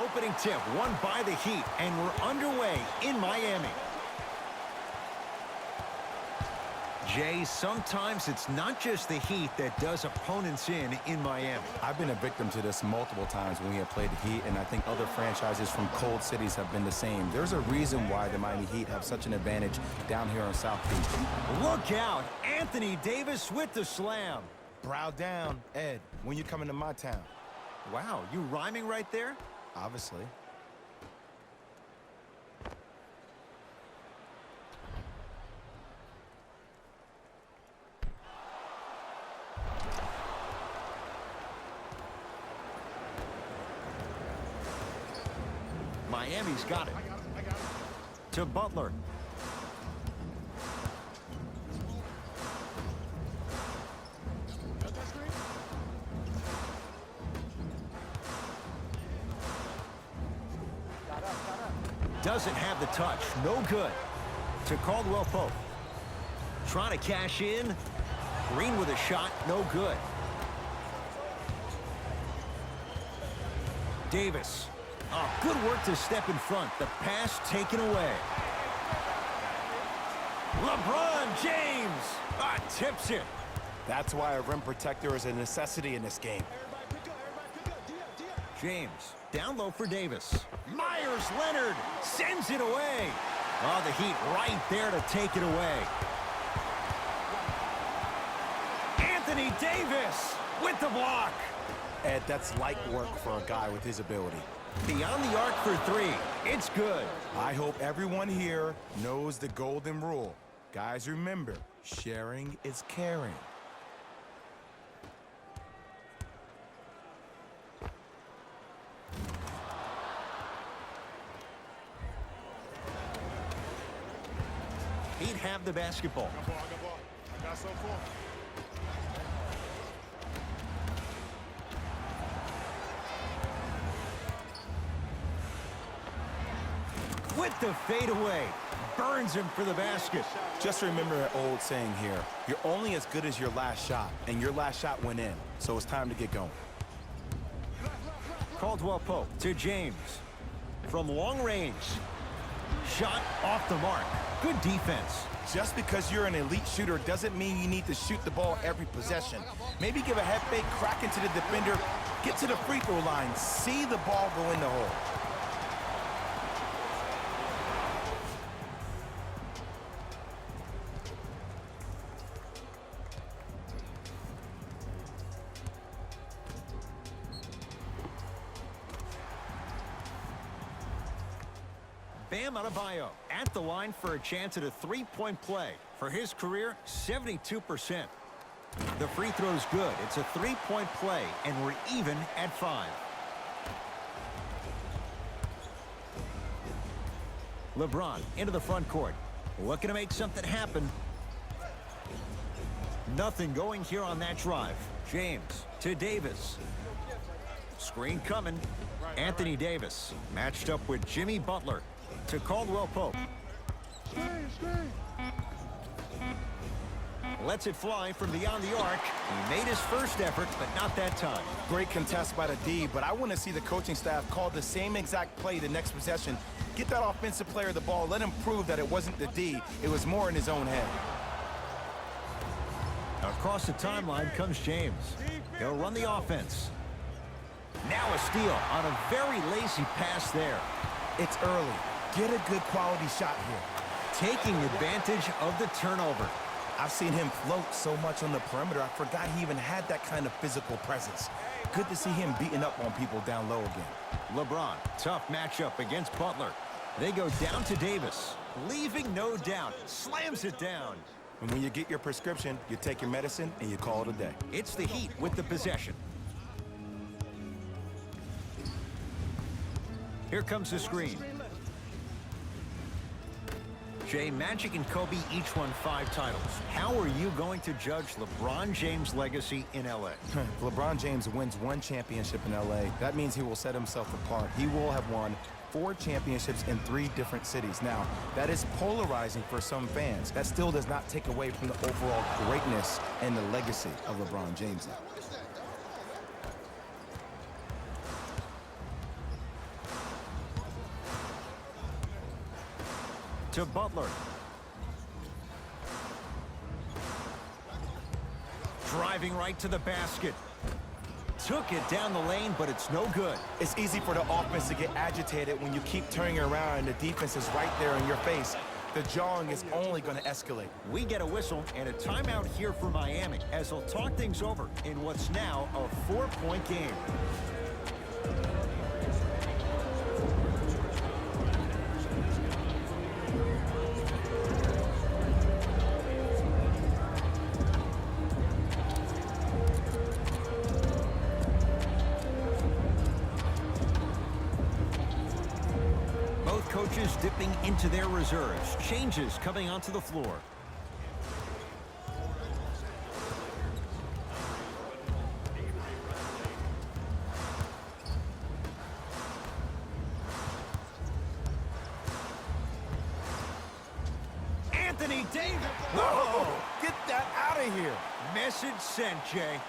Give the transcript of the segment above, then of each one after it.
Opening tip won by the Heat, and we're underway in Miami. Jay, sometimes it's not just the Heat that does opponents in Miami. I've been a victim to this multiple times when we have played the Heat, and I think other franchises from cold cities have been the same. There's a reason why the Miami Heat have such an advantage down here on South Beach. Look out! Anthony Davis with the slam. Brow down, Ed, when you coming to my town? Wow, you rhyming right there? Obviously. Miami's got it. To Butler. Doesn't have the touch. No good. To Caldwell Pope. Trying to cash in. Green with a shot. No good. Davis. Oh, good work to step in front. The pass taken away. LeBron James tips it. That's why a rim protector is a necessity in this game. James down low for Davis. Myers Leonard sends it away. Oh, the Heat right there to take it away. Anthony Davis with the block. Ed, that's light work for a guy with his ability. Beyond the arc for three. It's good. I hope everyone here knows the golden rule. Guys, remember, sharing is caring. He'd have the basketball. With the fadeaway, burns him for the basket. Just remember an old saying here. You're only as good as your last shot, and your last shot went in, so it's time to get going. Caldwell Pope to James. From long range. Shot off the mark. Good defense. Just because you're an elite shooter doesn't mean you need to shoot the ball every possession. Maybe give a head fake, crack into the defender, get to the free throw line, see the ball go in the hole. Bam Adebayo at the line for a chance at a three-point play. For his career, 72%. The free throw's good. It's a three-point play, and we're even at 5. LeBron into the front court. Looking to make something happen. Nothing going here on that drive. James to Davis. Screen coming. Anthony Davis matched up with Jimmy Butler. To Caldwell Pope. Lets it fly from beyond the arc. He made his first effort, but not that time. Great contest by the D, but I want to see the coaching staff call the same exact play the next possession. Get that offensive player the ball. Let him prove that it wasn't the D. It was more in his own head. Across the timeline comes James. He'll run the offense. Now a steal on a very lazy pass there. It's early. Get a good quality shot here. Taking advantage of the turnover. I've seen him float so much on the perimeter, I forgot he even had that kind of physical presence. Good to see him beating up on people down low again. LeBron, tough matchup against Butler. They go down to Davis, leaving no doubt. Slams it down. And when you get your prescription, you take your medicine and you call it a day. It's the Heat with the possession. Here comes the screen. Jay, Magic and Kobe each won 5 titles. How are you going to judge LeBron James' legacy in L.A.? If LeBron James wins 1 championship in L.A., that means he will set himself apart. He will have won 4 championships in 3 different cities. Now, that is polarizing for some fans. That still does not take away from the overall greatness and the legacy of LeBron James. To Butler. Driving right to the basket. Took it down the lane, but it's no good. It's easy for the offense to get agitated when you keep turning around and the defense is right there in your face. The jawing is only going to escalate. We get a whistle and a timeout here for Miami as they'll talk things over in what's now a 4-point game. Coaches dipping into their reserves. Changes coming onto the floor. Anthony Davis. Whoa! Get that out of here. Message sent, Jay.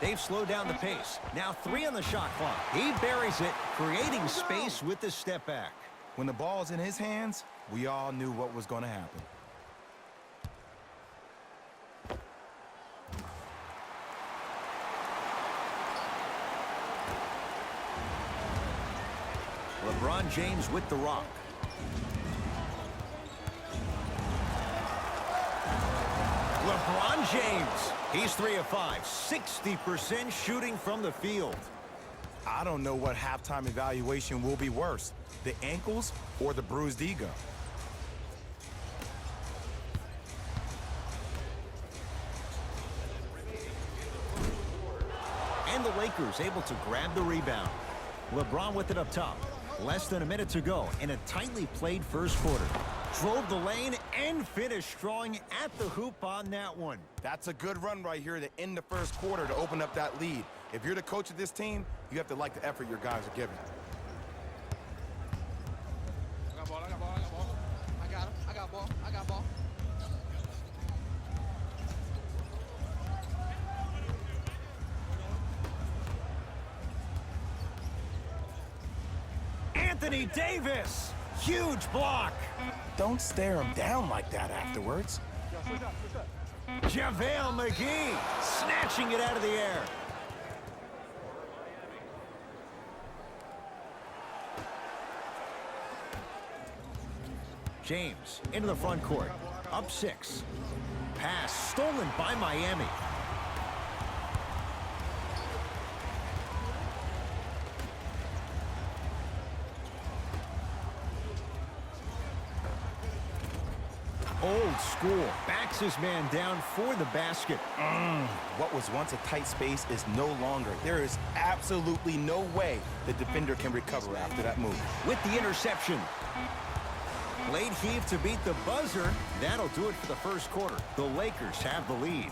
They've slowed down the pace. Now 3 on the shot clock. He buries it, creating space with the step back. When the ball's in his hands, we all knew what was going to happen. LeBron James with the rock. LeBron James. He's 3 of 5, 60% shooting from the field. I don't know what halftime evaluation will be worse, the ankles or the bruised ego. And the Lakers able to grab the rebound. LeBron with it up top. Less than a minute to go in a tightly played first quarter. Drove the lane and finished strong at the hoop on that one. That's a good run right here to end the first quarter to open up that lead. If you're the coach of this team, you have to like the effort your guys are giving. I got ball. I got him. I got ball. Anthony Davis. Huge block. Don't stare him down like that afterwards. JaVale McGee snatching it out of the air. James into the front court. Up 6. Pass stolen by Miami. Old school. Backs his man down for the basket. What was once a tight space is no longer. There is absolutely no way the defender can recover after that move. With the interception. Late heave to beat the buzzer. That'll do it for the first quarter. The Lakers have the lead.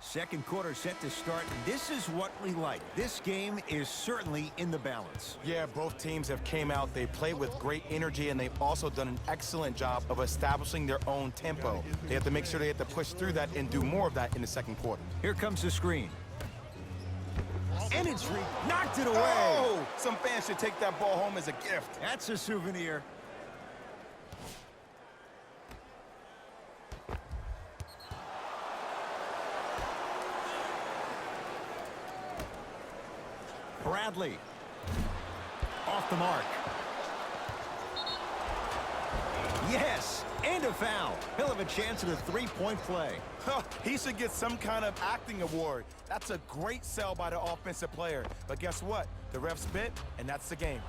Second quarter set to start. This is what we like. This game is certainly in the balance. Yeah, both teams have came out. They play with great energy, and they've also done an excellent job of establishing their own tempo. They have to make sure they have to push through that and do more of that in the second quarter. Here comes the screen. And it's knocked it away. Oh! Some fans should take that ball home as a gift. That's a souvenir. Bradley. Off the mark. Yes, and a foul. He'll have a chance at a three-point play. He should get some kind of acting award. That's a great sell by the offensive player. But guess what? The refs bit, and that's the game.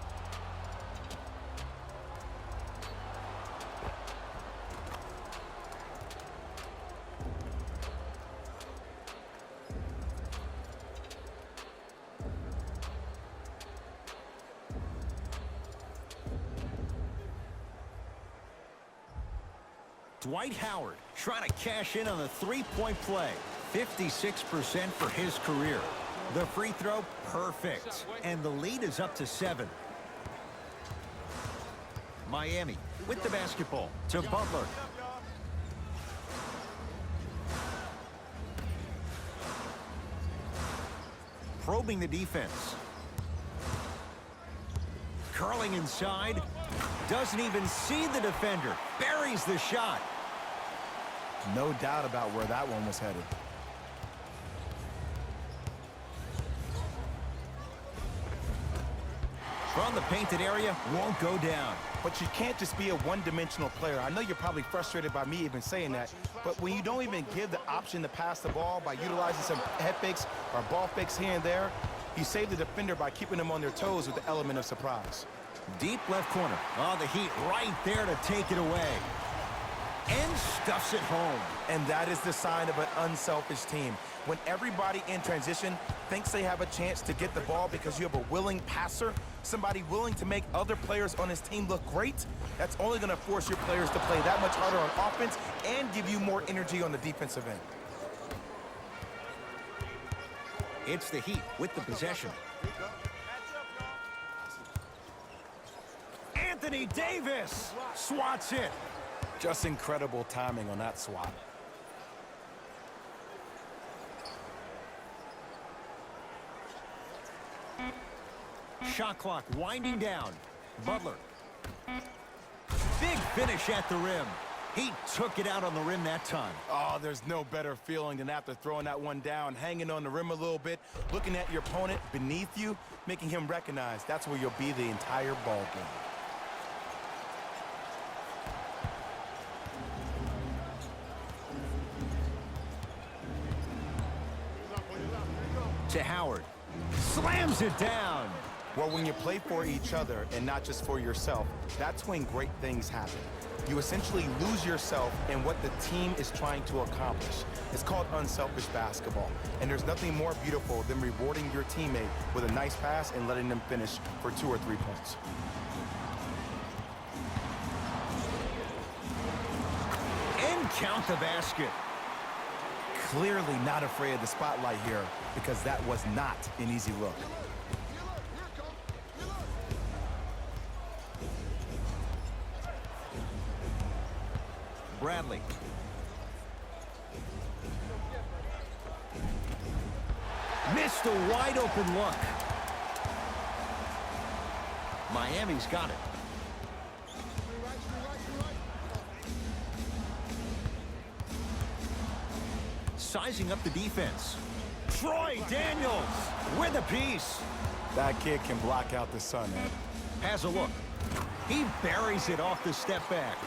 Dwight Howard trying to cash in on the three-point play. 56% for his career. The free throw, perfect. And the lead is up to 7. Miami with the basketball to Butler. Probing the defense. Curling inside. Doesn't even see the defender. Buries the shot. No doubt about where that one was headed. From the painted area, won't go down. But you can't just be a one-dimensional player. I know you're probably frustrated by me even saying that, but when you don't even give the option to pass the ball by utilizing some head fakes or ball fakes here and there, you save the defender by keeping them on their toes with the element of surprise. Deep left corner. Oh, the Heat right there to take it away. And stuffs it home. And that is the sign of an unselfish team. When everybody in transition thinks they have a chance to get the ball because you have a willing passer, somebody willing to make other players on his team look great, that's only going to force your players to play that much harder on offense and give you more energy on the defensive end. It's the Heat with the possession. Anthony Davis swats it. Just incredible timing on that swat. Shot clock winding down. Butler. Big finish at the rim. He took it out on the rim that time. Oh, there's no better feeling than after throwing that one down, hanging on the rim a little bit, looking at your opponent beneath you, making him recognize that's where you'll be the entire ball game. To Howard. Slams it down. Well, when you play for each other and not just for yourself, that's when great things happen. You essentially lose yourself in what the team is trying to accomplish. It's called unselfish basketball. And there's nothing more beautiful than rewarding your teammate with a nice pass and letting them finish for 2 or 3 points. And count the basket. Clearly not afraid of the spotlight here because that was not an easy look. Bradley. Missed a wide open look. Miami's got it. Sizing up the defense. Troy Daniels with a piece. That kid can block out the sun, Ed. Has a look. He buries it off the step back.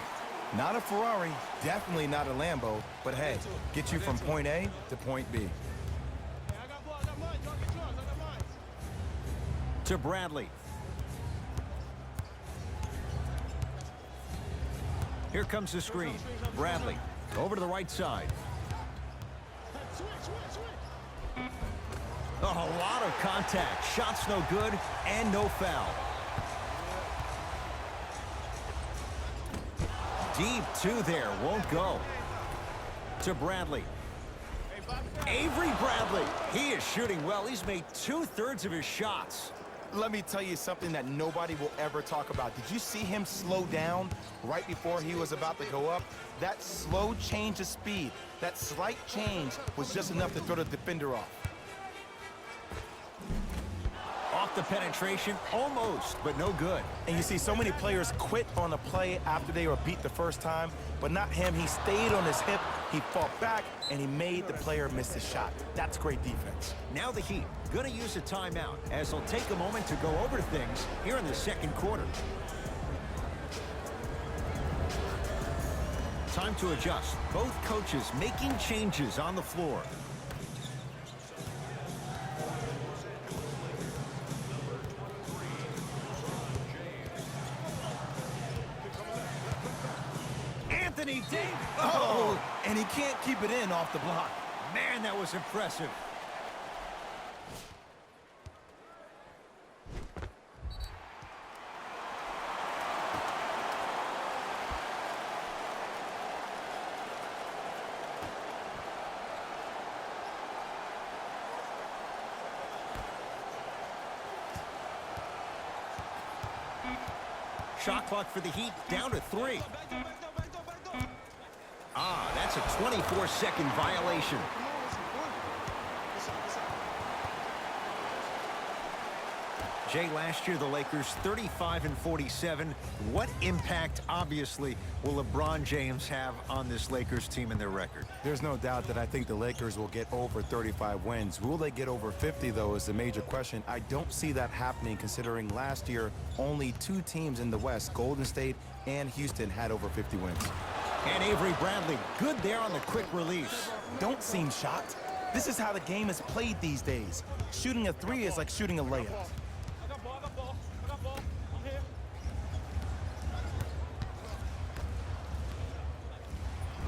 Not a Ferrari, definitely not a Lambo, but hey, get you from point A to point B. To Bradley. Here comes the screen. Bradley over to the right side. Oh, a lot of contact. Shots no good and no foul. Deep two there, won't go. To Bradley. Avery Bradley. He is shooting well. He's made 2/3 of his shots. Let me tell you something that nobody will ever talk about. Did you see him slow down right before he was about to go up? That slow change of speed, that slight change was just enough to throw the defender off. Off the penetration, almost, but no good. And you see so many players quit on a play after they were beat the first time, but not him. He stayed on his hip, he fought back, and he made the player miss his shot. That's great defense. Now the Heat going to use a timeout as they'll take a moment to go over things here in the second quarter. Time to adjust. Both coaches making changes on the floor. Anthony Davis. Oh, and he can't keep it in off the block. Man, that was impressive. Shot clock for the Heat down to 3. Ah, that's a 24-second violation. Jay, last year the Lakers 35-47. What impact, obviously, will LeBron James have on this Lakers team and their record? There's no doubt that I think the Lakers will get over 35 wins. Will they get over 50, though, is the major question. I don't see that happening, considering last year only 2 teams in the West, Golden State and Houston, had over 50 wins. And Avery Bradley, good there on the quick release. Don't seem shocked. This is how the game is played these days. Shooting a 3 is like shooting a layup.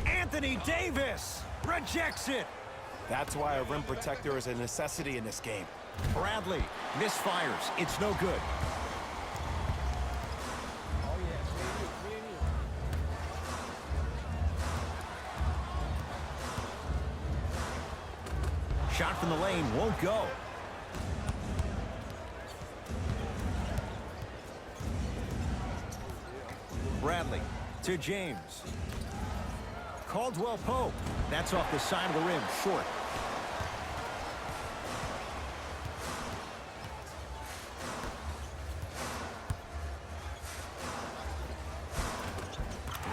Anthony Davis rejects it. That's why a rim protector is a necessity in this game. Bradley misfires. It's no good. Shot from the lane won't go. Bradley to James. Caldwell Pope. That's off the side of the rim, short.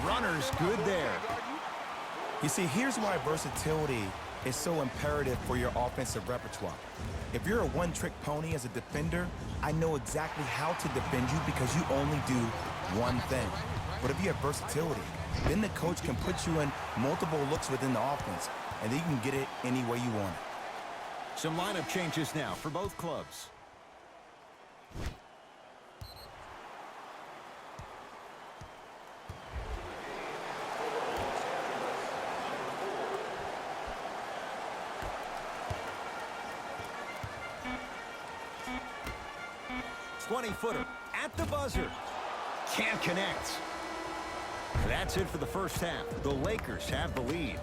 Runner's good there. You see, here's why versatility is so imperative for your offensive repertoire. If you're a one-trick pony as a defender, I know exactly how to defend you because you only do one thing. But if you have versatility, then the coach can put you in multiple looks within the offense, and then you can get it any way you want it. Some lineup changes now for both clubs. Twenty-footer at the buzzer. Can't connect. That's it for the first half. The Lakers have the lead.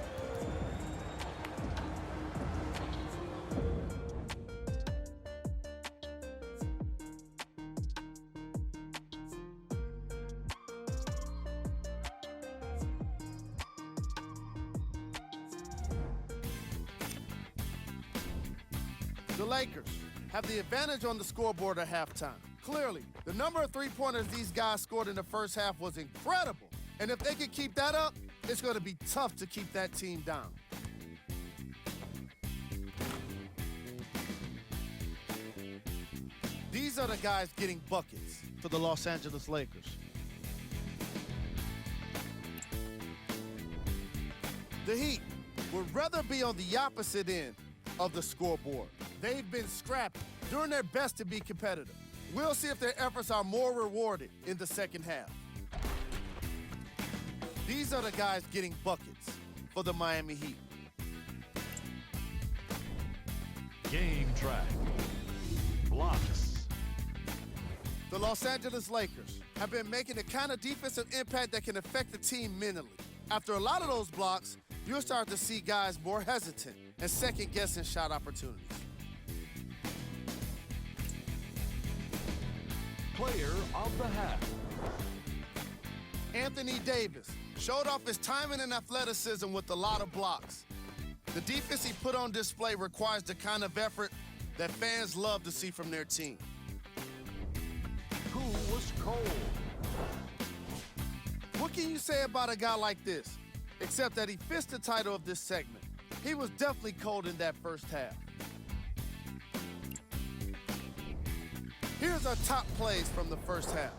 The Lakers have the advantage on the scoreboard at halftime. Clearly, the number of three-pointers these guys scored in the first half was incredible. And if they can keep that up, it's going to be tough to keep that team down. These are the guys getting buckets for the Los Angeles Lakers. The Heat would rather be on the opposite end of the scoreboard. They've been scrappy, doing their best to be competitive. We'll see if their efforts are more rewarded in the second half. These are the guys getting buckets for the Miami Heat. Game track. Blocks. The Los Angeles Lakers have been making the kind of defensive impact that can affect the team mentally. After a lot of those blocks, you'll start to see guys more hesitant and second-guessing shot opportunities. Player of the half. Anthony Davis showed off his timing and athleticism with a lot of blocks. The defense he put on display requires the kind of effort that fans love to see from their team. Who was cold? What can you say about a guy like this, except that he fits the title of this segment? He was definitely cold in that first half. Here's our top plays from the first half.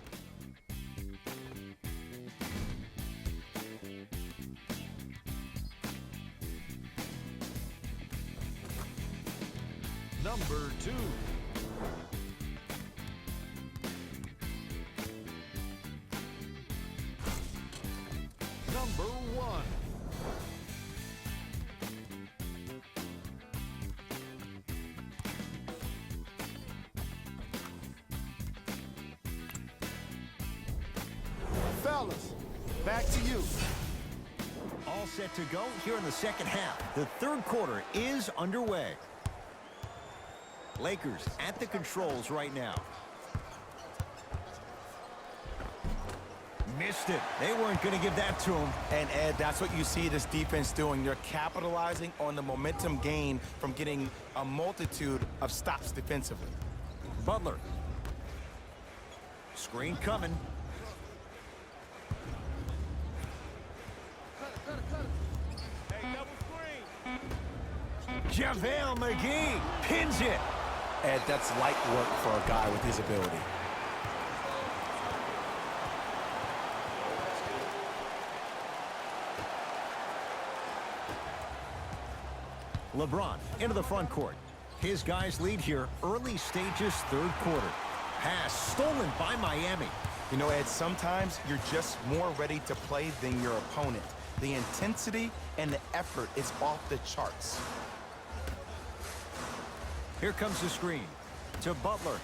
Number 2. Number 1. Fellas, back to you. All set to go here in the second half. The third quarter is underway. Lakers at the controls right now. missed it. They weren't going to give that to him. And, Ed, that's what you see this defense doing. They're capitalizing on the momentum gain from getting a multitude of stops defensively. Butler. Screen coming. JaVale McGee pins it. Ed, that's light work for a guy with his ability. LeBron into the front court. His guys lead here early stages, third quarter. Pass stolen by Miami. You know, Ed, sometimes you're just more ready to play than your opponent. The intensity and the effort is off the charts. Here comes the screen to Butler.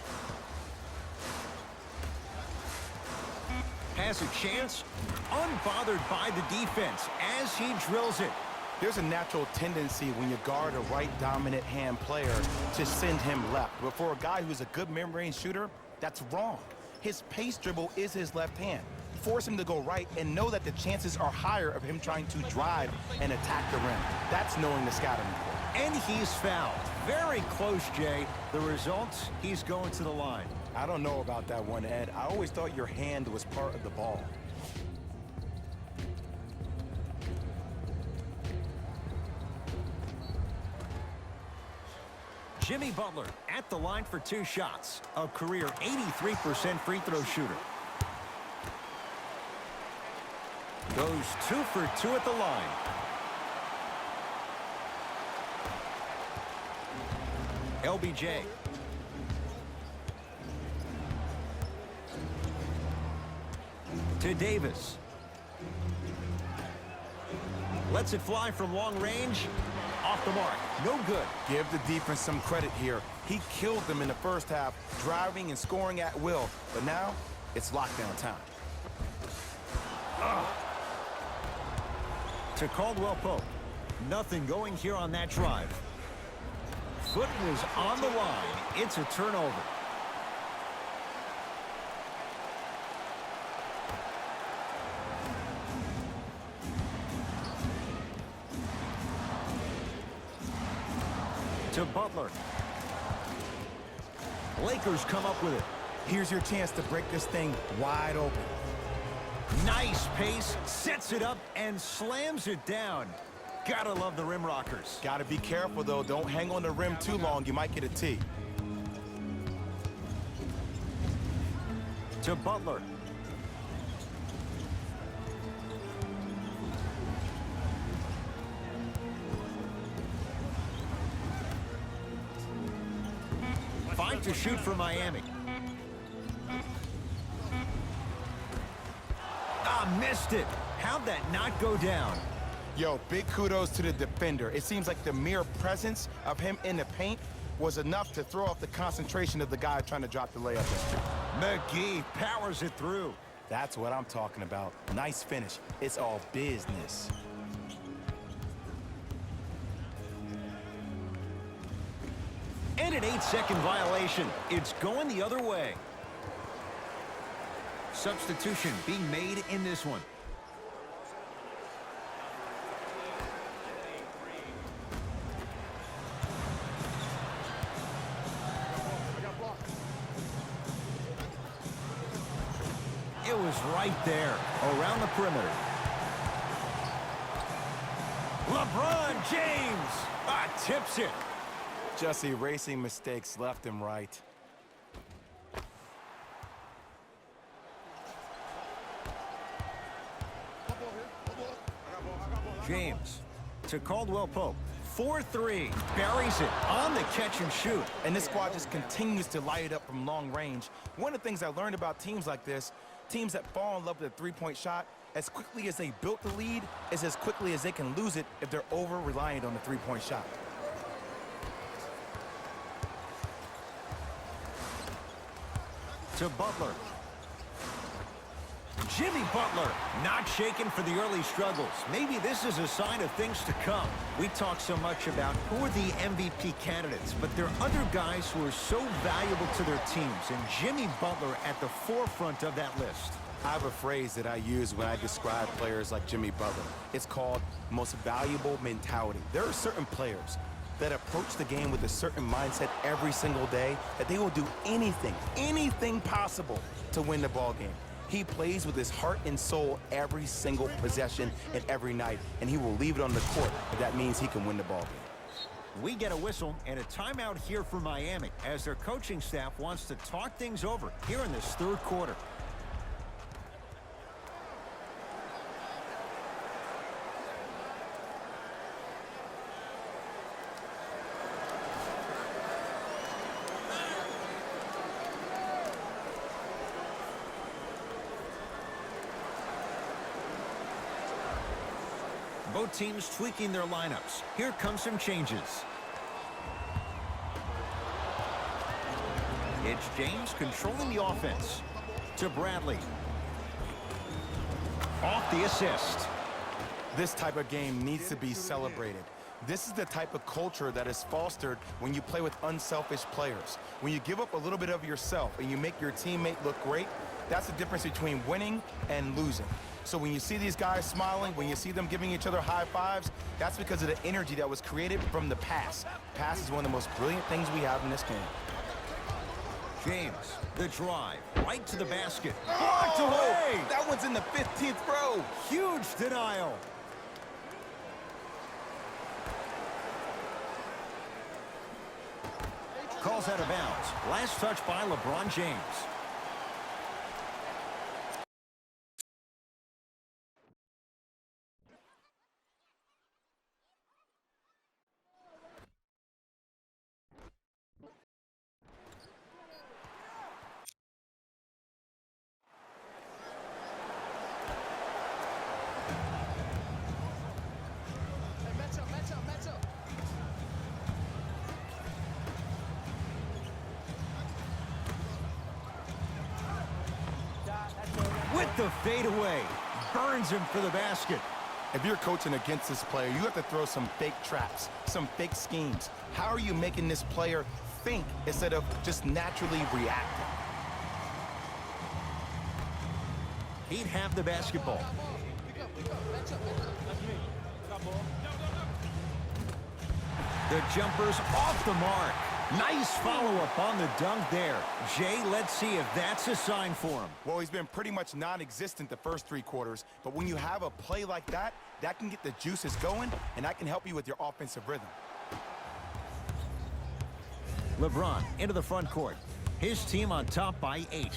Has a chance, unbothered by the defense as he drills it. There's a natural tendency when you guard a right dominant hand player to send him left. But for a guy who's a good mid-range shooter, that's wrong. His pace dribble is his left hand. Force him to go right and know that the chances are higher of him trying to drive and attack the rim. That's knowing the scouting report. And he's fouled. Very close, Jay. The results, he's going to the line. I don't know about that one, Ed. I always thought your hand was part of the ball. Jimmy Butler at the line for 2 shots. A career 83% free throw shooter. Goes 2 for 2 at the line. LBJ. To Davis. Lets it fly from long range. Off the mark. No good. Give the defense some credit here. He killed them in the first half, driving and scoring at will. But now, it's lockdown time. To Caldwell Pope. Nothing going here on that drive. Foot was on the line. It's a turnover. To Butler. Lakers come up with it. Here's your chance to break this thing wide open. Nice pace, sets it up, and slams it down. Gotta love the rim rockers. Gotta be careful, though. Don't hang on the rim too long. You might get a tee. To Butler. Five to shoot for Miami. Missed it. How'd that not go down? Yo, big kudos to the defender. It seems like the mere presence of him in the paint was enough to throw off the concentration of the guy trying to drop the layup. McGee powers it through. That's what I'm talking about. Nice finish. It's all business. And an 8-second violation. It's going the other way. Substitution being made in this one. It was right there, around the perimeter. LeBron James tips it. Just erasing mistakes left and right. James to Caldwell Pope. 4-3. Buries it on the catch and shoot. And this squad just continues to light it up from long range. One of the things I learned about teams like this, teams that fall in love with a three-point shot, as quickly as they built the lead is as quickly as they can lose it if they're over-reliant on the three-point shot. To Butler. Jimmy Butler not shaken for the early struggles. Maybe this is a sign of things to come. We talk so much about who are the MVP candidates, but there are other guys who are so valuable to their teams, and Jimmy Butler at the forefront of that list. I have a phrase that I use when I describe players like Jimmy Butler. It's called most valuable mentality. There are certain players that approach the game with a certain mindset every single day that they will do anything possible to win the ball game. He plays with his heart and soul every single possession and every night, and he will leave it on the court if that means he can win the ball game. We get a whistle and a timeout here for Miami as their coaching staff wants to talk things over here in this third quarter. Both teams tweaking their lineups. Here come some changes. It's James controlling the offense to Bradley. Off the assist. This type of game needs to be celebrated. This is the type of culture that is fostered when you play with unselfish players. When you give up a little bit of yourself and you make your teammate look great, that's the difference between winning and losing. So when you see these guys smiling, when you see them giving each other high fives, that's because of the energy that was created from the pass. Pass is one of the most brilliant things we have in this game. James, the drive, right to the basket. Blocked Oh, away! hey! That one's in the 15th row. Huge denial. Calls out of bounds. Last touch by LeBron James. Match up. With the fadeaway. Burns him for the basket. If you're coaching against this player, you have to throw some fake traps, some fake schemes. How are you making this player think instead of just naturally reacting? He'd have the basketball. Match up. The jumper's off the mark. Nice follow-up on the dunk there. Jay, let's see if that's a sign for him. Well, he's been pretty much non-existent the first three quarters, but when you have a play like that, that can get the juices going, and that can help you with your offensive rhythm. LeBron into the front court. His team on top by 8.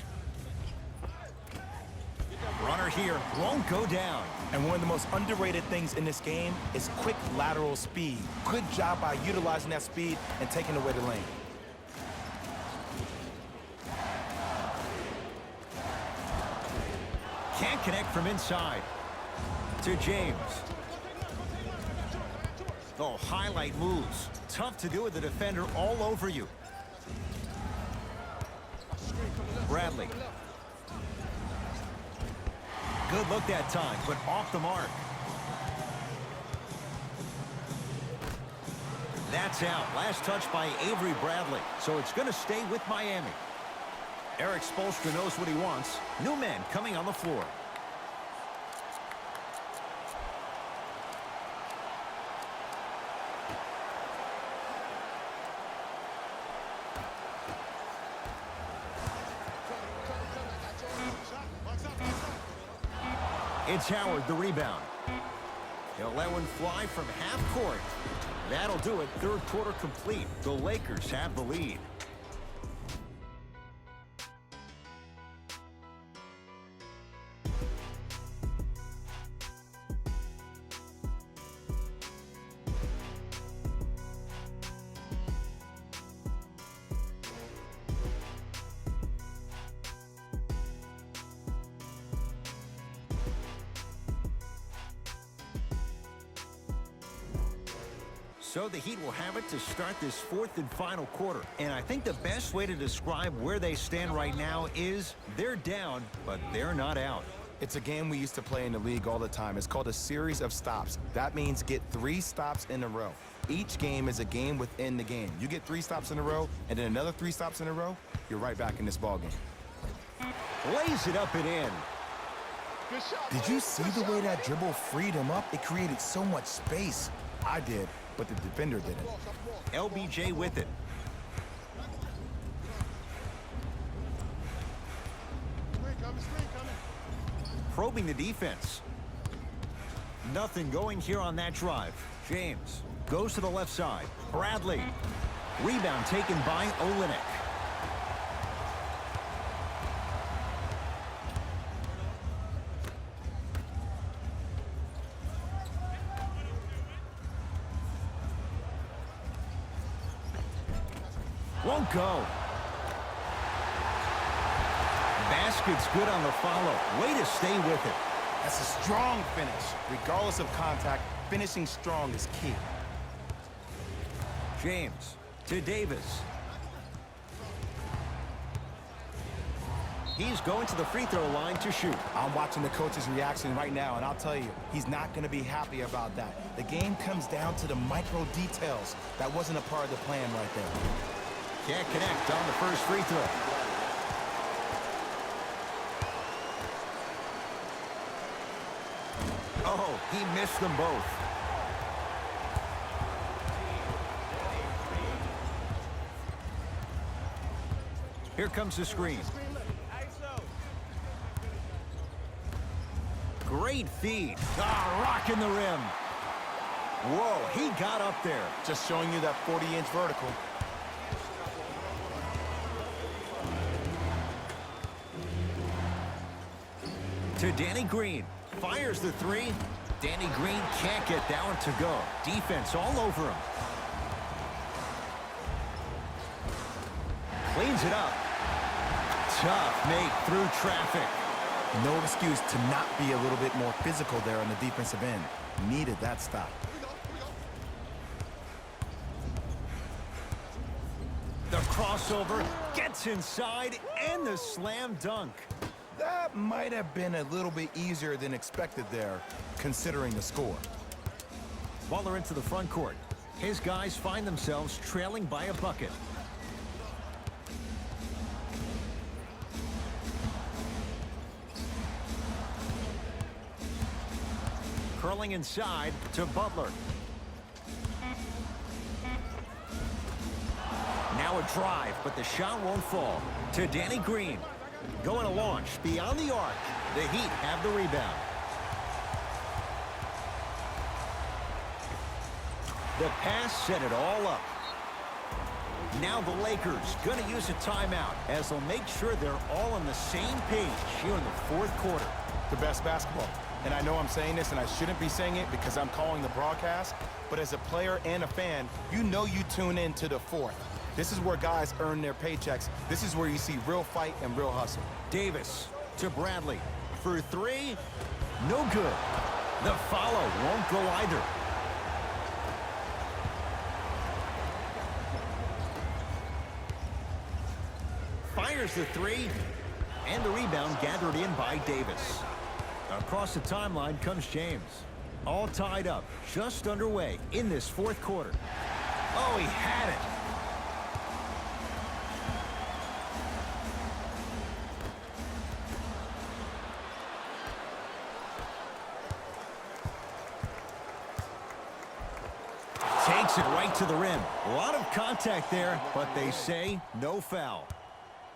Runner here won't go down. And one of the most underrated things in this game is quick lateral speed. Good job by utilizing that speed and taking away the lane. Can't connect from inside. To James. Oh, highlight moves. Tough to do with the defender all over you. Bradley. Good look that time, but off the mark. That's out. Last touch by Avery Bradley. So it's going to stay with Miami. Eric Spoelstra knows what he wants. New men coming on the floor. It's Howard, the rebound. He'll let one fly from half court. That'll do it. Third quarter complete. The Lakers have the lead. So the Heat will have it to start this fourth and final quarter. And I think the best way to describe where they stand right now is they're down, but they're not out. It's a game we used to play in the league all the time. It's called a series of stops. That means get 3 stops in a row. Each game is a game within the game. You get 3 stops in a row, and then another 3 stops in a row, you're right back in this ball game. Lays it up and in. Good shot. Did you see the way that dribble freed him up? It created so much space. I did, but the defender didn't. LBJ with it. Screen coming. Probing the defense. Nothing going here on that drive. James goes to the left side. Bradley. Rebound taken by Olynyk. Won't go. Basket's good on the follow. Way to stay with it. That's a strong finish. Regardless of contact, finishing strong is key. James to Davis. He's going to the free throw line to shoot. I'm watching the coach's reaction right now, and I'll tell you, he's not going to be happy about that. The game comes down to the micro details. That wasn't a part of the plan right there. Can't connect on the first free throw. Oh, he missed them both. Here comes the screen. Great feed. Ah, rocking the rim. Whoa, he got up there. Just showing you that 40-inch vertical. To Danny Green. Fires the three. Danny Green can't get that one to go. Defense all over him. Cleans it up. Tough make through traffic. No excuse to not be a little bit more physical there on the defensive end. Needed that stop. The crossover gets inside and the slam dunk. That might have been a little bit easier than expected there, considering the score. Waller into the front court. His guys find themselves trailing by a bucket. Curling inside to Butler. Now a drive, but the shot won't fall. To Danny Green. Going to launch beyond the arc. The Heat have the rebound. The pass set it all up. Now the Lakers going to use a timeout as they'll make sure they're all on the same page here in the fourth quarter. The best basketball. And I know I'm saying this, and I shouldn't be saying it because I'm calling the broadcast, but as a player and a fan, you know you tune in to the fourth. This is where guys earn their paychecks. This is where you see real fight and real hustle. Davis to Bradley. For three, no good. The follow won't go either. Fires the three, and the rebound gathered in by Davis. Across the timeline comes James. All tied up, just underway in this fourth quarter. Oh, he had it. Takes it right to the rim. A lot of contact there, but they say no foul.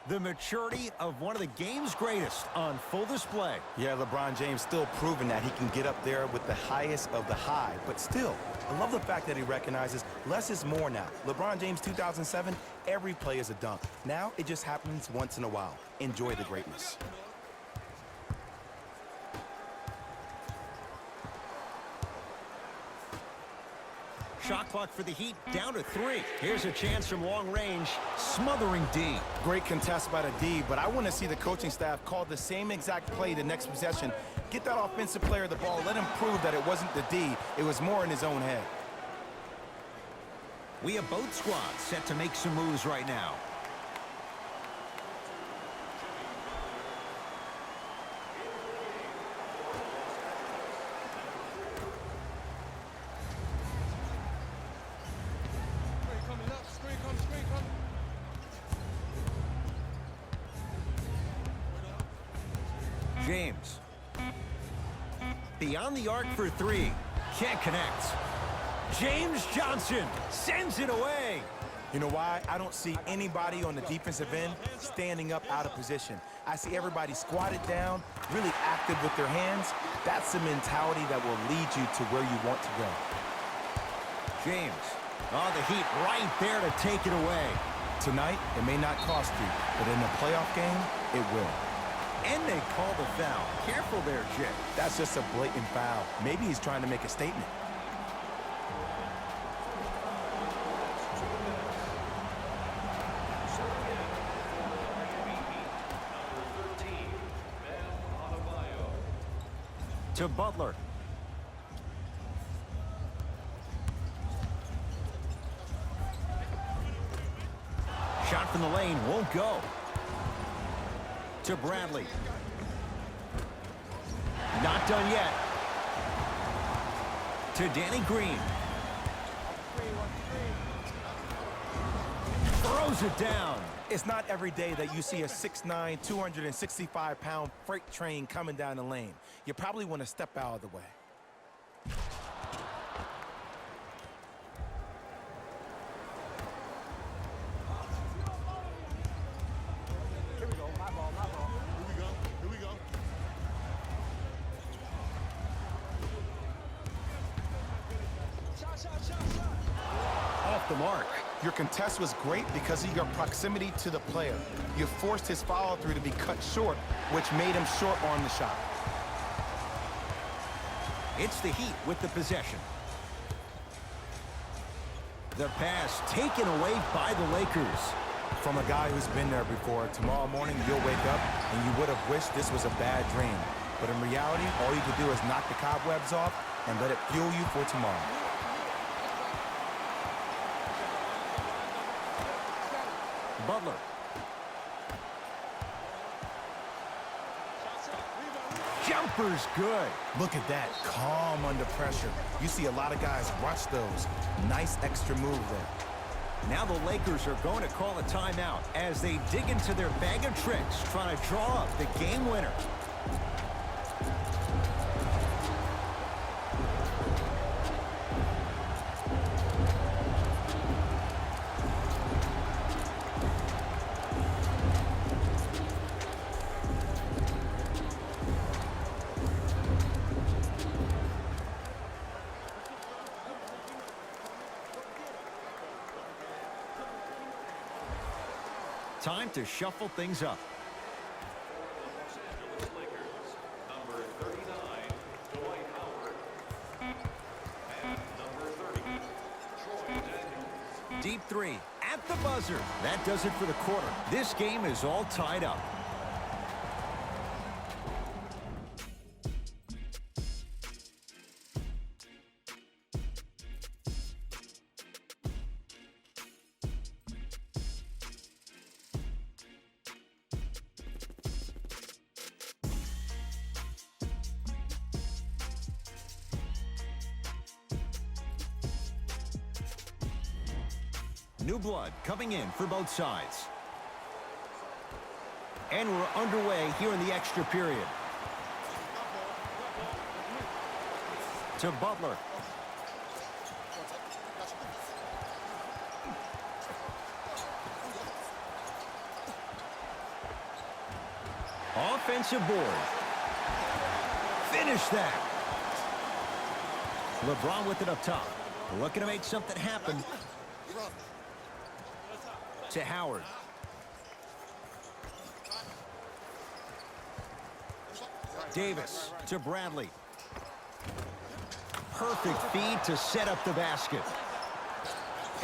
The maturity of one of the game's greatest on full display. Yeah, LeBron James still proving that he can get up there with the highest of the high. But still, I love the fact that he recognizes less is more now. LeBron James 2007, every play is a dunk. Now it just happens once in a while. Enjoy the greatness. Shot clock for the Heat down to 3. Here's a chance from long range, smothering D. Great contest by the D, but I want to see the coaching staff call the same exact play the next possession. Get that offensive player the ball. Let him prove that it wasn't the D. It was more in his own head. We have both squads set to make some moves right now. James beyond the arc for three. Can't connect. James Johnson sends it away. You know why? I don't see anybody on the defensive end standing up out of position. I see everybody squatted down, really active with their hands. That's the mentality that will lead you to where you want to go. James. Oh, the Heat right there to take it away. Tonight, it may not cost you, but in the playoff game, it will. And they call the foul. Careful there, Jay. That's just a blatant foul. Maybe he's trying to make a statement. To Butler. Shot from the lane won't go. To Bradley. Not done yet. To Danny Green. Throws it down. It's not every day that you see a 6'9", 265-pound freight train coming down the lane. You probably want to step out of the way. Here we go. My ball. Here we go. Shot. Off the mark. Your contest was great because of your proximity to the player. You forced his follow-through to be cut short, which made him short on the shot. It's the Heat with the possession. The pass taken away by the Lakers. From a guy who's been there before, tomorrow morning you'll wake up and you would have wished this was a bad dream. But in reality, all you can do is knock the cobwebs off and let it fuel you for tomorrow. Butler. Jumper's good. Look at that, calm under pressure. You see a lot of guys rush those. Nice extra move there. Now the Lakers are going to call a timeout as they dig into their bag of tricks, trying to draw up the game winner. Time to shuffle things up. Number 39, Dwight Howard. And number 30, Troy Daniels. Deep three at the buzzer. That does it for the quarter. This game is all tied up. New blood coming in for both sides. And we're underway here in the extra period. To Butler. Offensive board. Finish that. LeBron with it up top. Looking to make something happen. To Howard. Davis to Bradley. Perfect feed to set up the basket.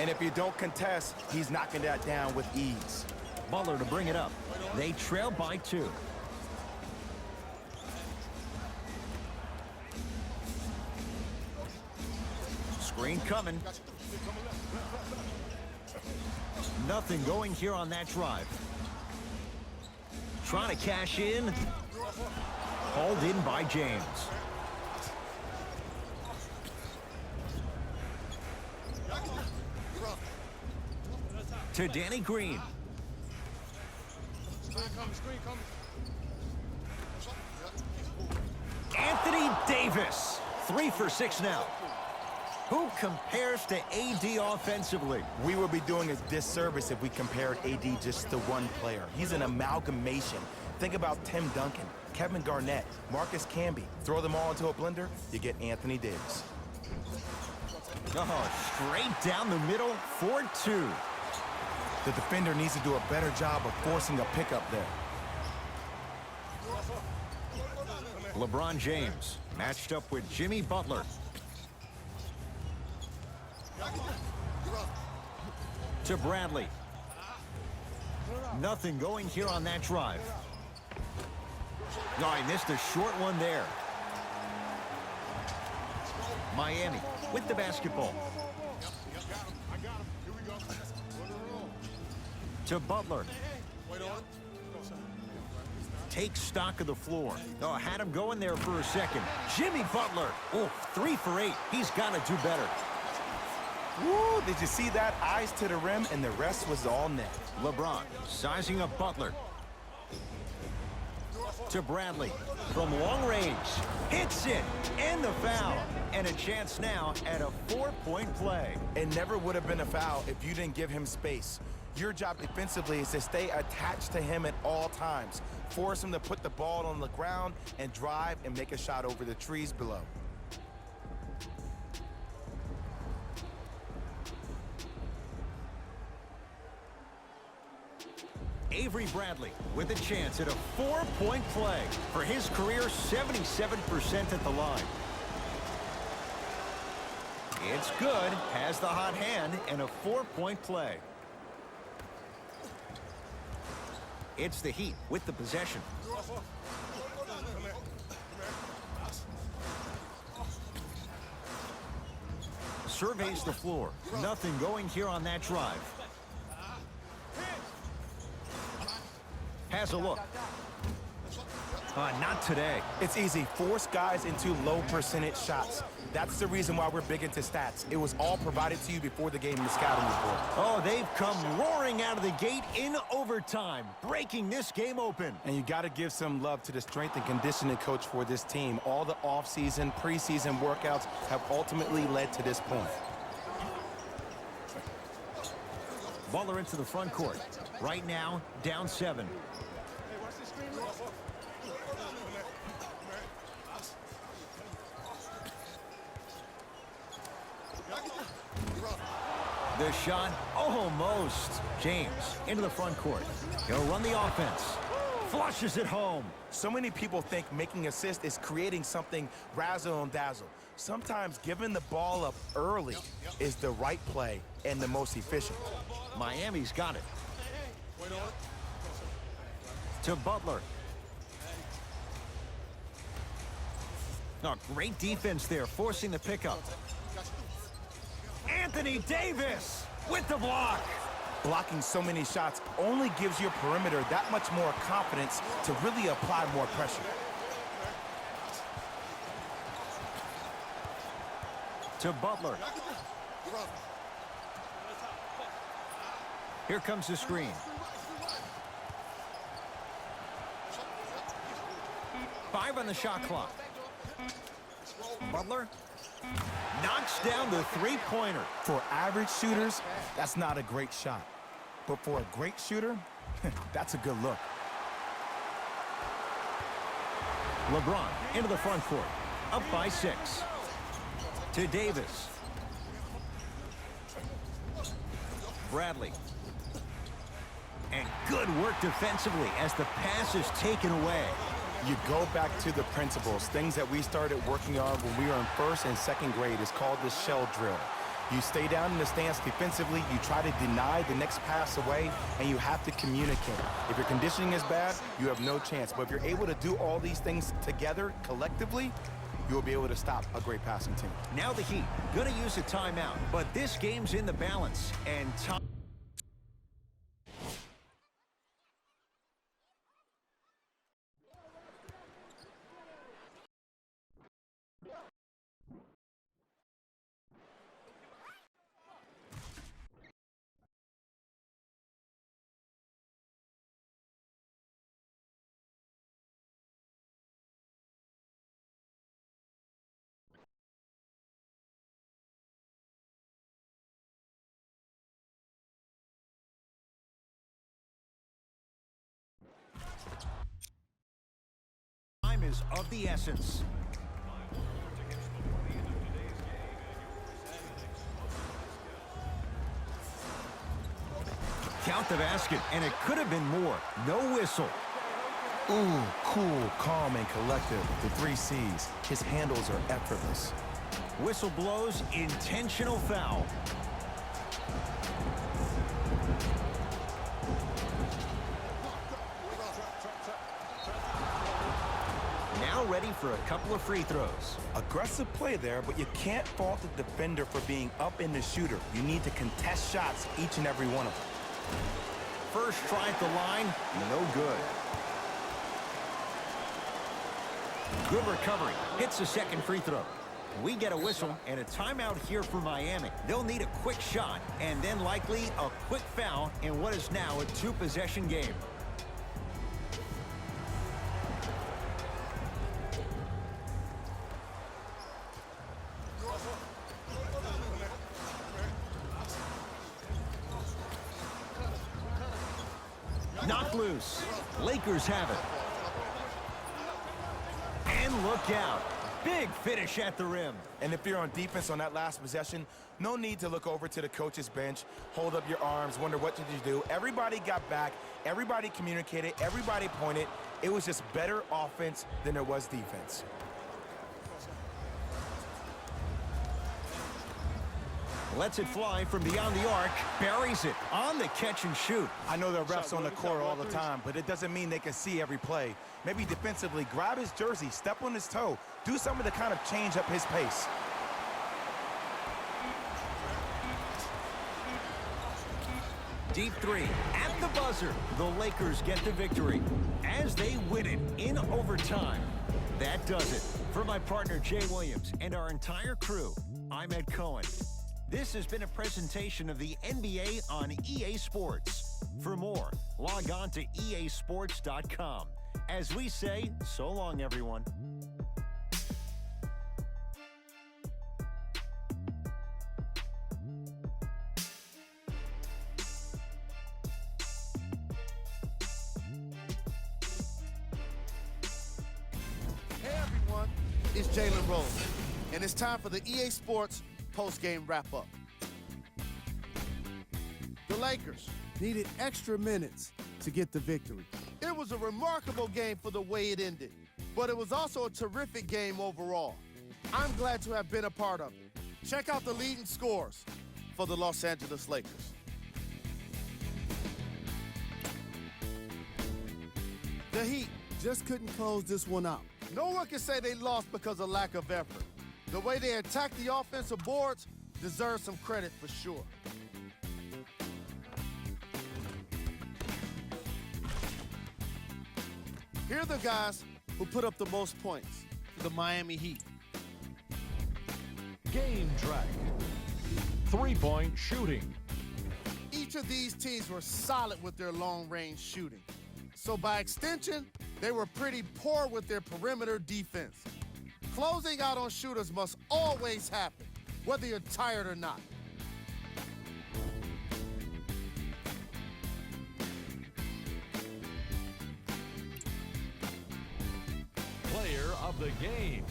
And if you don't contest, he's knocking that down with ease. Butler to bring it up. They trail by 2. Screen coming. Nothing going here on that drive. Trying to cash in. Hauled in by James. To Danny Green. Screen coming. Anthony Davis, 3 for 6 now. Who compares to AD offensively? We would be doing a disservice if we compared AD just to one player. He's an amalgamation. Think about Tim Duncan, Kevin Garnett, Marcus Camby. Throw them all into a blender, you get Anthony Davis. Oh, straight down the middle, 4-2. The defender needs to do a better job of forcing a pickup there. LeBron James matched up with Jimmy Butler. To Bradley. Nothing going here on that drive. Oh, he missed a short one there. Miami with the basketball. To Butler. Takes stock of the floor. Oh, had him going there for a second. Jimmy Butler. Oh, 3 for 8. He's got to do better. Woo, did you see that? Eyes to the rim, and the rest was all net. LeBron sizing up Butler. To Bradley from long range. Hits it, and the foul. And a chance now at a 4-point play. It never would have been a foul if you didn't give him space. Your job defensively is to stay attached to him at all times. Force him to put the ball on the ground and drive and make a shot over the trees below. Avery Bradley with a chance at a 4-point play. For his career, 77% at the line. It's good. Has the hot hand and a 4-point play. It's the Heat with the possession. Surveys the floor. Nothing going here on that drive. Has a look. Not today. It's easy. Force guys into low percentage shots. That's the reason why we're big into stats. It was all provided to you before the game in the scouting report. Oh, they've come roaring out of the gate in overtime, breaking this game open. And you got to give some love to the strength and conditioning coach for this team. All the off-season, preseason workouts have ultimately led to this point. Butler into the front court. Right now, down 7. The shot, almost. James into the front court. He'll run the offense. Flushes it home. So many people think making assist is creating something razzle and dazzle. Sometimes giving the ball up early is the right play and the most efficient. Miami's got it. To Butler. Oh, great defense there, forcing the pickup. Anthony Davis with the block. Blocking so many shots only gives your perimeter that much more confidence to really apply more pressure. To Butler. Here comes the screen. 5 on the shot clock. Butler knocks down the 3-pointer. For average shooters, that's not a great shot. But for a great shooter, that's a good look. LeBron into the front court. Up by 6. To Davis. Bradley. And good work defensively as the pass is taken away. You go back to the principles, things that we started working on when we were in 1st and 2nd grade. It's called the shell drill. You stay down in the stance defensively, you try to deny the next pass away, and you have to communicate. If your conditioning is bad, you have no chance. But if you're able to do all these things together, collectively, you'll be able to stop a great passing team. Now the Heat going to use a timeout, but this game's in the balance, and time. is of the essence. Count the basket, and it could have been more. No whistle. Ooh, cool, calm, and collective. The 3 C's. His handles are effortless. Whistle blows, intentional foul. Now ready for a couple of free throws. Aggressive play there, but you can't fault the defender for being up in the shooter. You need to contest shots, each and every one of them. First try at the line, no good. Good recovery, hits the second free throw. We get a whistle and a timeout here for Miami. They'll need a quick shot and then likely a quick foul in what is now a 2-possession game. Knocked loose. Lakers have it. And look out. Big finish at the rim. And if you're on defense on that last possession, no need to look over to the coach's bench, hold up your arms, wonder what did you do. Everybody got back, everybody communicated, everybody pointed. It was just better offense than there was defense. Lets it fly from beyond the arc, buries it on the catch and shoot. I know there are refs on the court all the time, but it doesn't mean they can see every play. Maybe defensively, grab his jersey, step on his toe, do something to kind of change up his pace. Deep three at the buzzer. The Lakers get the victory as they win it in overtime. That does it. For my partner, Jay Williams, and our entire crew, I'm Ed Cohen. This has been a presentation of the NBA on EA Sports. For more, log on to easports.com. As we say, so long, everyone. Hey everyone, it's Jalen Rose, and it's time for the EA Sports post-game wrap-up. The Lakers needed extra minutes to get the victory. It was a remarkable game for the way it ended, but it was also a terrific game overall. I'm glad to have been a part of it. Check out the leading scores for the Los Angeles Lakers. The Heat just couldn't close this one out. No one can say they lost because of lack of effort. The way they attacked the offensive boards deserves some credit for sure. Here are the guys who put up the most points for the Miami Heat. Game track. 3-point shooting. Each of these teams were solid with their long-range shooting. So by extension, they were pretty poor with their perimeter defense. Closing out on shooters must always happen, whether you're tired or not. Player of the game.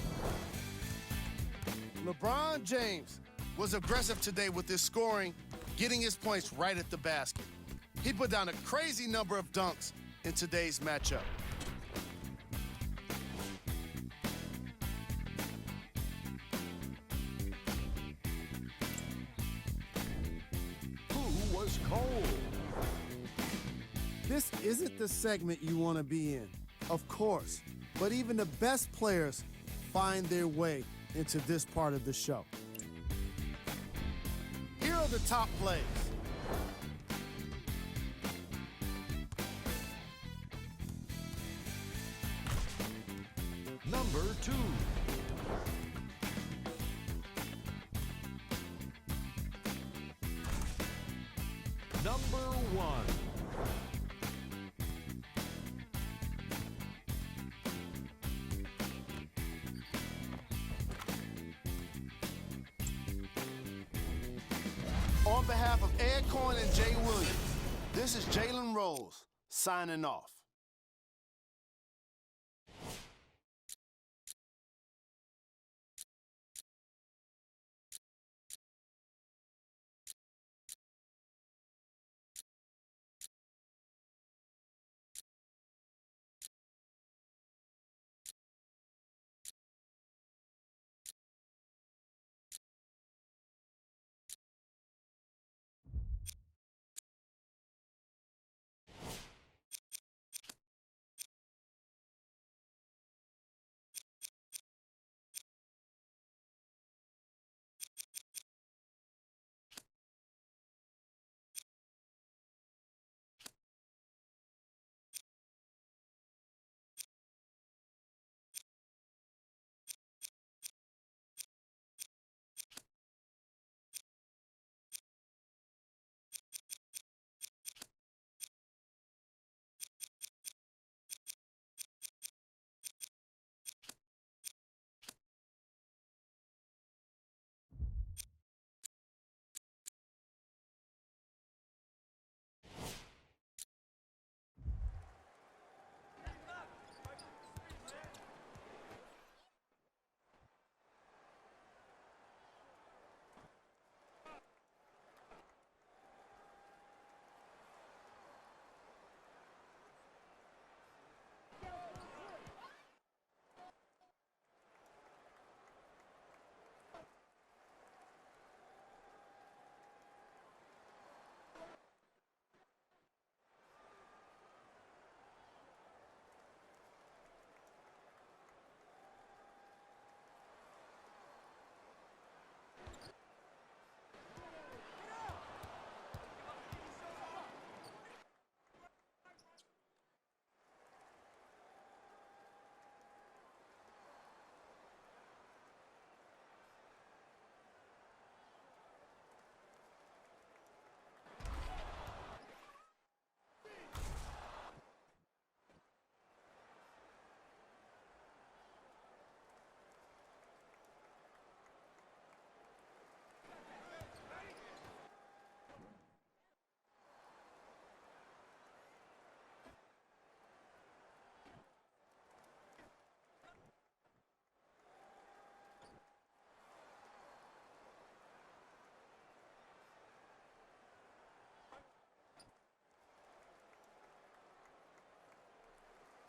LeBron James was aggressive today with his scoring, getting his points right at the basket. He put down a crazy number of dunks in today's matchup. Who was cold? This isn't the segment you want to be in, of course, but even the best players find their way into this part of the show. Here are the top plays. Number 2. Number 1. On behalf of Ed Cohen and Jay Williams, this is Jalen Rose signing off.